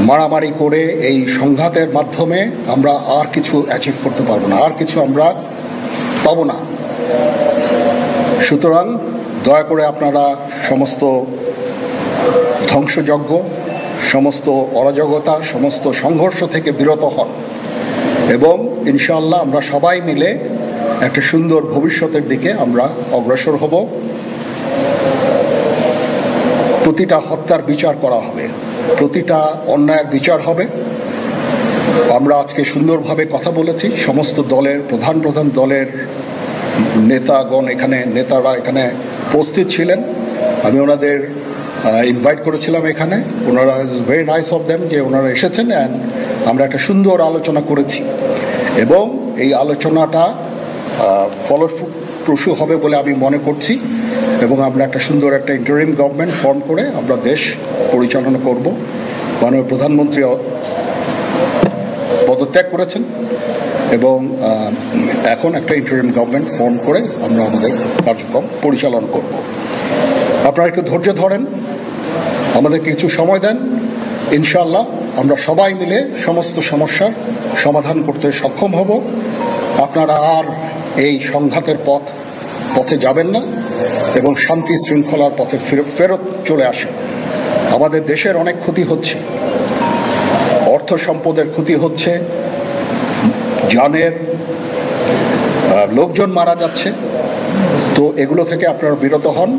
মারামারি করে এই সংঘাতের মাধ্যমে আমরা আর কিছু অ্যাচিভ করতে পারবো না, আর কিছু আমরা পাবো না। সুতরাং দয়া করে আপনারা সমস্ত ধ্বংসযজ্ঞ, সমস্ত অরাজকতা, সমস্ত সংঘর্ষ থেকে বিরত হন এবং ইনশাআল্লাহ আমরা সবাই মিলে একটা সুন্দর ভবিষ্যতের দিকে আমরা অগ্রসর হব। প্রতিটা হত্যার বিচার করা হবে, প্রতিটা অন্যায়ের বিচার হবে। আমরা আজকে সুন্দরভাবে কথা বলেছি, সমস্ত দলের প্রধান দলের নেতারা এখানে উপস্থিত ছিলেন। আমি ওনাদের ইনভাইট করেছিলাম এখানে, ওনারা ভেরি নাইস অফ দেম যে ওনারা এসেছেন অ্যান্ড আমরা একটা সুন্দর আলোচনা করেছি এবং এই আলোচনাটা ফলপ্রসূ হবে বলে আমি মনে করছি এবং আমরা একটা সুন্দর একটা ইন্টারিম গভর্নমেন্ট ফর্ম করে আমরা দেশ পরিচালনা করব। মাননীয় প্রধানমন্ত্রী পদত্যাগ করেছেন এবং এখন একটা ইন্টারিম গভর্নমেন্ট ফর্ম করে আমরা আমাদের কার্যক্রম পরিচালনা করব। আপনারা একটু ধৈর্য ধরেন, আমাদেরকে কিছু সময় দেন, ইনশাআল্লাহ আমরা সবাই মিলে সমস্ত সমস্যার সমাধান করতে সক্ষম হব। আপনারা আর এই সংঘাতের পথে যাবেন না এবং শান্তি শৃঙ্খলার পথে ফেরত চলে আসেন। আমাদের দেশের অনেক ক্ষতি হচ্ছে, অর্থ সম্পদের ক্ষতি হচ্ছে, জানের লোকজন মারা যাচ্ছে। তো এগুলো থেকে আপনারা বিরত হন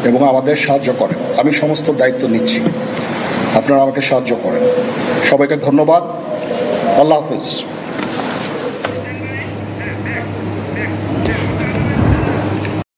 এবং আমাদের সাহায্য করেন। আমি সমস্ত দায়িত্ব নিচ্ছি, আপনারা আমাকে সাহায্য করেন। সবাইকে ধন্যবাদ। আল্লাহ হাফিজ।